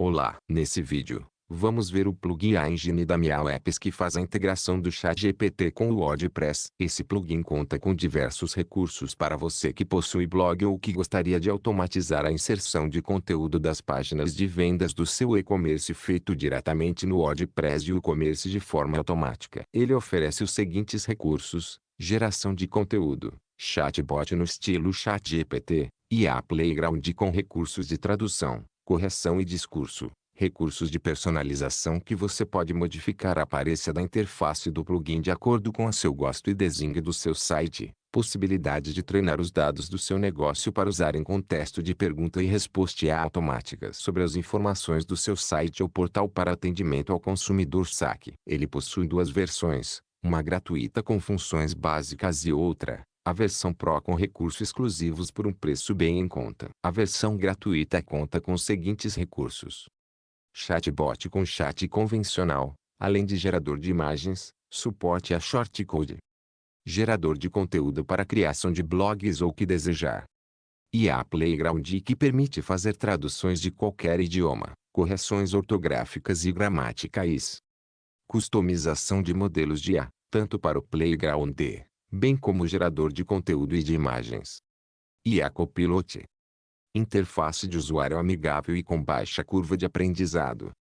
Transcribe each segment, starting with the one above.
Olá! Nesse vídeo, vamos ver o plugin Engine da Meow Apps que faz a integração do ChatGPT com o WordPress. Esse plugin conta com diversos recursos para você que possui blog ou que gostaria de automatizar a inserção de conteúdo das páginas de vendas do seu e-commerce feito diretamente no WordPress e o e-commerce de forma automática. Ele oferece os seguintes recursos: geração de conteúdo, chatbot no estilo ChatGPT, IA Playground com recursos de tradução, correção e discurso, recursos de personalização que você pode modificar a aparência da interface do plugin de acordo com o seu gosto e design do seu site, possibilidade de treinar os dados do seu negócio para usar em contexto de pergunta e resposta automáticas sobre as informações do seu site ou portal para atendimento ao consumidor saque. Ele possui duas versões, uma gratuita com funções básicas e outra, a versão Pro com recursos exclusivos por um preço bem em conta. A versão gratuita conta com os seguintes recursos: chatbot com chat convencional, além de gerador de imagens, suporte a shortcode, gerador de conteúdo para criação de blogs ou que desejar, IA Playground que permite fazer traduções de qualquer idioma, correções ortográficas e gramaticais, customização de modelos de IA, tanto para o Playground, bem como gerador de conteúdo e de imagens, IA Copilot, interface de usuário amigável e com baixa curva de aprendizado.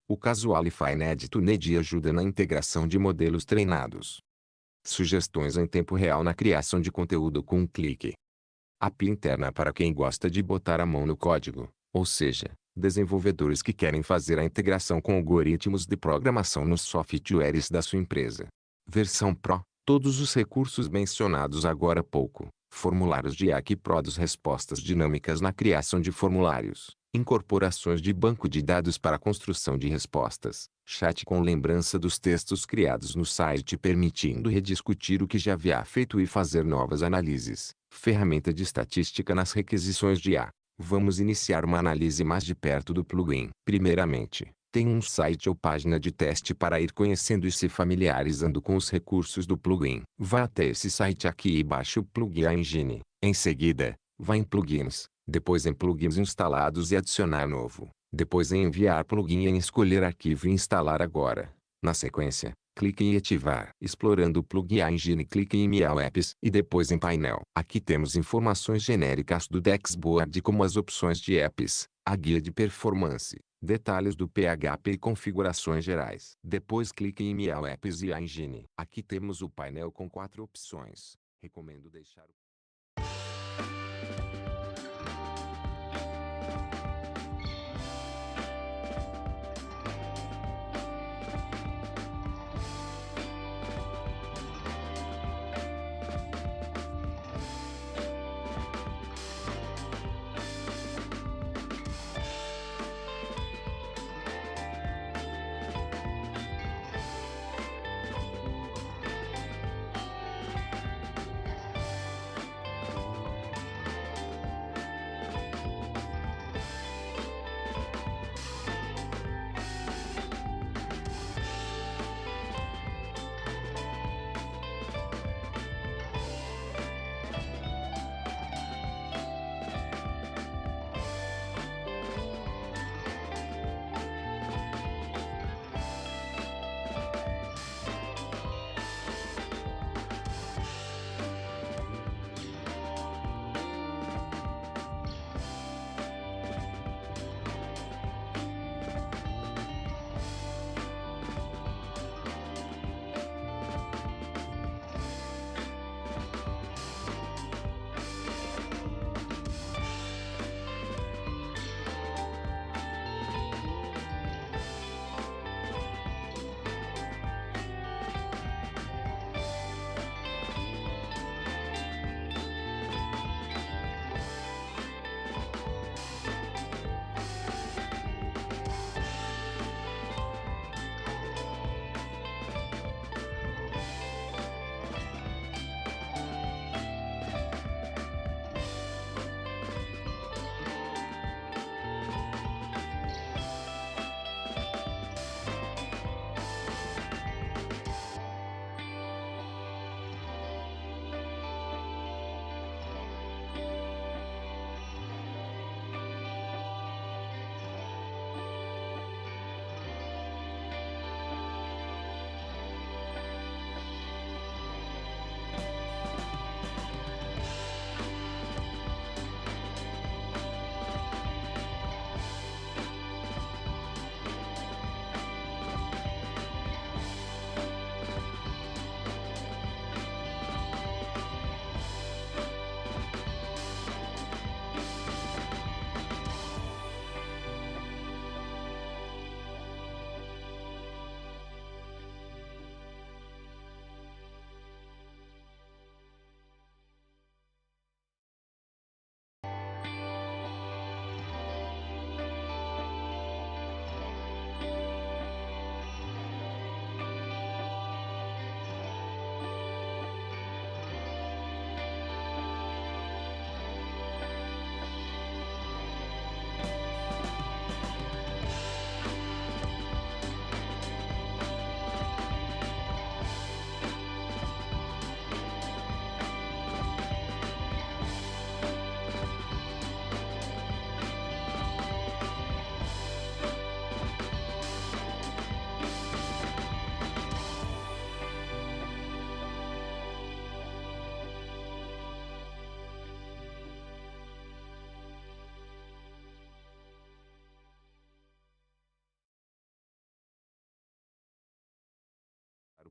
O Casualify Edit NED ajuda na integração de modelos treinados. Sugestões em tempo real na criação de conteúdo com um clique. API interna para quem gosta de botar a mão no código, ou seja, desenvolvedores que querem fazer a integração com algoritmos de programação nos softwares da sua empresa. Versão Pro, todos os recursos mencionados agora há pouco. Formulários de IA que produz respostas dinâmicas na criação de formulários, incorporações de banco de dados para a construção de respostas, chat com lembrança dos textos criados no site permitindo rediscutir o que já havia feito e fazer novas análises, ferramenta de estatística nas requisições de IA. Vamos iniciar uma análise mais de perto do plugin. Primeiramente, tem um site ou página de teste para ir conhecendo e se familiarizando com os recursos do plugin. Vá até esse site aqui e baixe o plugin Engine. Em seguida, vá em Plugins, depois em Plugins instalados e adicionar novo. Depois em enviar plugin e em escolher arquivo e instalar agora. Na sequência, clique em ativar. Explorando o plugin Engine, clique em Meow Apps e depois em painel. Aqui temos informações genéricas do dashboard como as opções de apps, a guia de performance, detalhes do PHP e configurações gerais. Depois clique em Meow Apps e Engine. Aqui temos o painel com 4 opções. Recomendo deixar o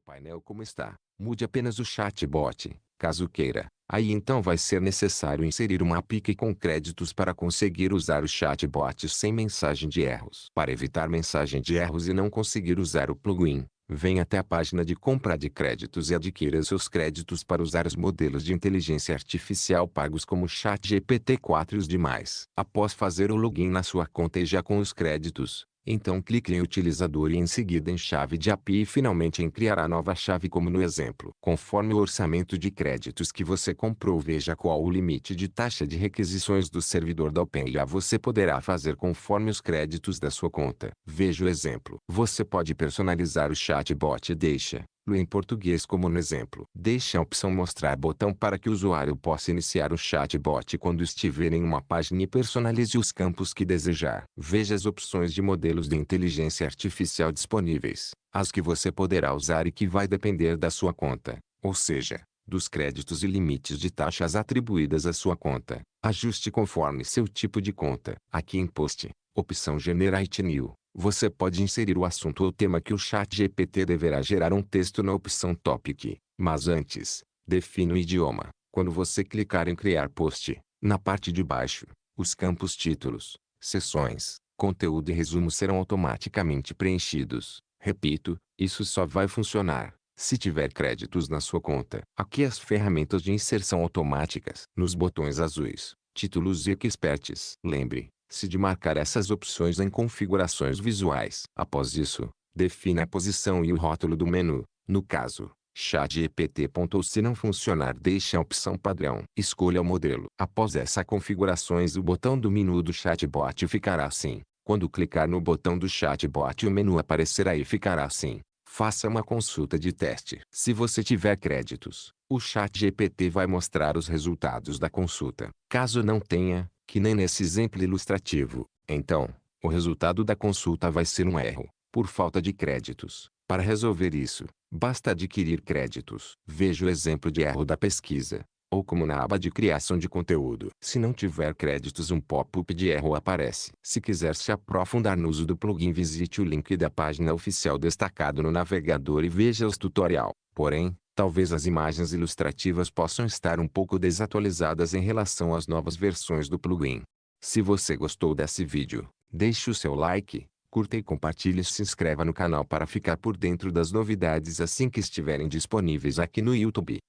painel como está. Mude apenas o chatbot, caso queira. Aí então vai ser necessário inserir uma API com créditos para conseguir usar o chatbot sem mensagem de erros. Para evitar mensagem de erros e não conseguir usar o plugin, venha até a página de compra de créditos e adquira seus créditos para usar os modelos de inteligência artificial pagos como ChatGPT-4 e os demais. Após fazer o login na sua conta e já com os créditos, então clique em utilizador e em seguida em chave de API e finalmente em criar a nova chave como no exemplo. Conforme o orçamento de créditos que você comprou, veja qual o limite de taxa de requisições do servidor da OpenAI você poderá fazer conforme os créditos da sua conta. Veja o exemplo. Você pode personalizar o chatbot e deixa em português como no exemplo. Deixe a opção mostrar botão para que o usuário possa iniciar o chatbot quando estiver em uma página e personalize os campos que desejar. Veja as opções de modelos de inteligência artificial disponíveis, as que você poderá usar e que vai depender da sua conta, ou seja, dos créditos e limites de taxas atribuídas à sua conta. Ajuste conforme seu tipo de conta. Aqui em Post, opção Generate New, você pode inserir o assunto ou tema que o ChatGPT deverá gerar um texto na opção Topic. Mas antes, define o idioma. Quando você clicar em Criar Post, na parte de baixo, os campos Títulos, Seções, Conteúdo e Resumo serão automaticamente preenchidos. Repito, isso só vai funcionar se tiver créditos na sua conta. Aqui as ferramentas de inserção automáticas. Nos botões azuis, Títulos e Experts. Lembre-se de marcar essas opções em configurações visuais. Após isso, defina a posição e o rótulo do menu. No caso, ChatGPT. Se não funcionar, deixe a opção padrão. Escolha o modelo. Após essas configurações, o botão do menu do chatbot ficará assim. Quando clicar no botão do chatbot, o menu aparecerá e ficará assim. Faça uma consulta de teste. Se você tiver créditos, o ChatGPT vai mostrar os resultados da consulta. Caso não tenha, que nem nesse exemplo ilustrativo, então, o resultado da consulta vai ser um erro, por falta de créditos. Para resolver isso, basta adquirir créditos. Veja o exemplo de erro da pesquisa, ou como na aba de criação de conteúdo. Se não tiver créditos, um pop-up de erro aparece. Se quiser se aprofundar no uso do plugin, visite o link da página oficial destacado no navegador e veja os tutorial. Porém, talvez as imagens ilustrativas possam estar um pouco desatualizadas em relação às novas versões do plugin. Se você gostou desse vídeo, deixe o seu like, curta e compartilhe e se inscreva no canal para ficar por dentro das novidades assim que estiverem disponíveis aqui no YouTube.